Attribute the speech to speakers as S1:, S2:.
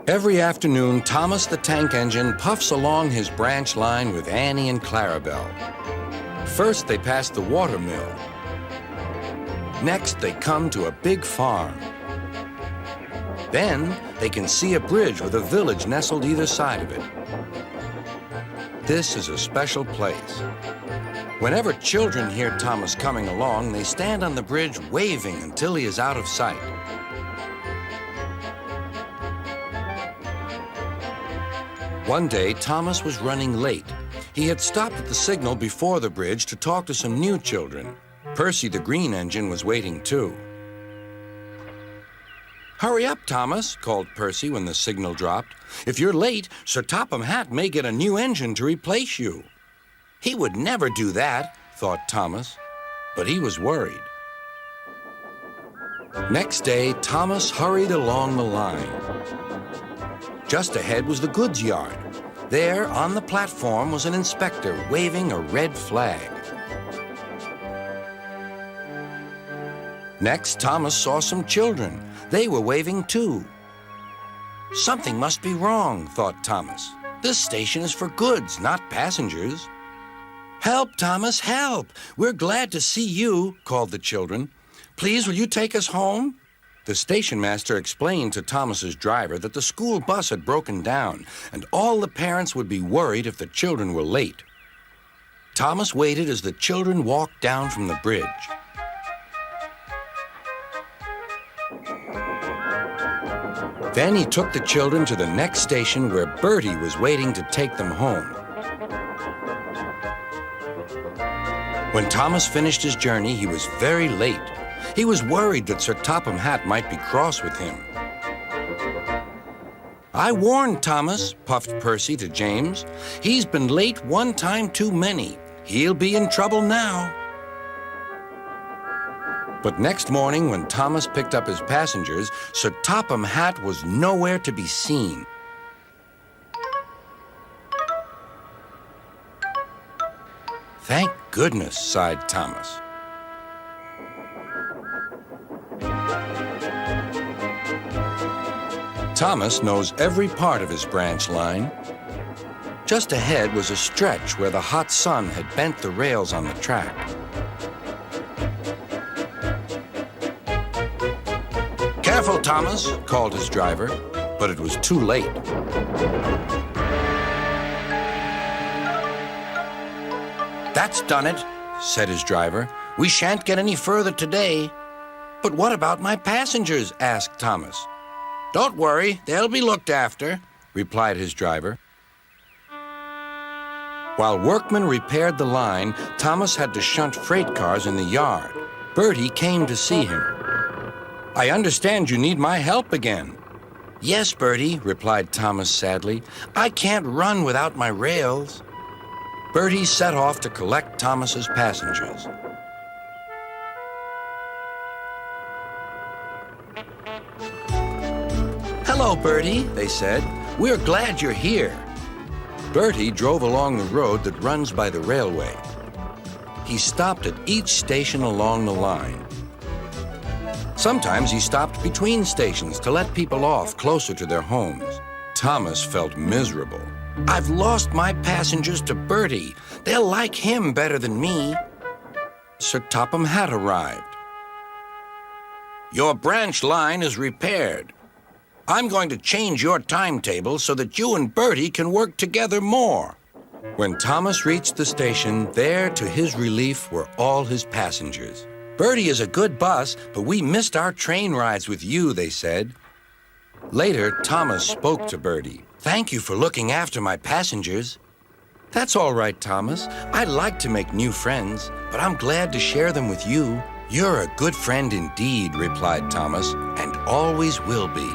S1: Every afternoon, Thomas the Tank Engine puffs along his branch line with Annie and Clarabelle. First, they pass the water mill. Next, they come to a big farm. Then, they can see a bridge with a village nestled either side of it. This is a special place. Whenever children hear Thomas coming along, they stand on the bridge waving until he is out of sight. One day, Thomas was running late. He had stopped at the signal before the bridge to talk to some new children. Percy the Green Engine was waiting too. "Hurry up, Thomas," called Percy when the signal dropped. "If you're late, Sir Topham Hatt may get a new engine to replace you." He would never do that, thought Thomas, but he was worried. Next day, Thomas hurried along the line. Just ahead was the goods yard. There, on the platform, was an inspector waving a red flag. Next, Thomas saw some children. They were waving too. Something must be wrong, thought Thomas. This station is for goods, not passengers. "Help, Thomas, help! We're glad to see you," called the children. "Please, will you take us home?" The station master explained to Thomas's driver that the school bus had broken down, and all the parents would be worried if the children were late. Thomas waited as the children walked down from the bridge. Then he took the children to the next station where Bertie was waiting to take them home. When Thomas finished his journey, he was very late. He was worried that Sir Topham Hatt might be cross with him. "I warned Thomas," puffed Percy to James. "He's been late one time too many. He'll be in trouble now." But next morning, when Thomas picked up his passengers, Sir Topham Hatt was nowhere to be seen. "Thank goodness," sighed Thomas. Thomas knows every part of his branch line. Just ahead was a stretch where the hot sun had bent the rails on the track. "Careful, Thomas," called his driver, but it was too late. "That's done it," said his driver. "We shan't get any further today." "But what about my passengers?" asked Thomas. "Don't worry, they'll be looked after," replied his driver. While workmen repaired the line, Thomas had to shunt freight cars in the yard. Bertie came to see him. "I understand you need my help again." "Yes, Bertie," replied Thomas sadly. "I can't run without my rails." Bertie set off to collect Thomas's passengers. "Hello, Bertie," they said. "We're glad you're here." Bertie drove along the road that runs by the railway. He stopped at each station along the line. Sometimes he stopped between stations to let people off closer to their homes. Thomas felt miserable. "I've lost my passengers to Bertie. They'll like him better than me." Sir Topham Hatt arrived. "Your branch line is repaired. I'm going to change your timetable so that you and Bertie can work together more." When Thomas reached the station, there, to his relief, were all his passengers. "Bertie is a good bus, but we missed our train rides with you," they said. Later, Thomas spoke to Bertie. "Thank you for looking after my passengers." "That's all right, Thomas. I like to make new friends, but I'm glad to share them with you." "You're a good friend indeed," replied Thomas, "and always will be."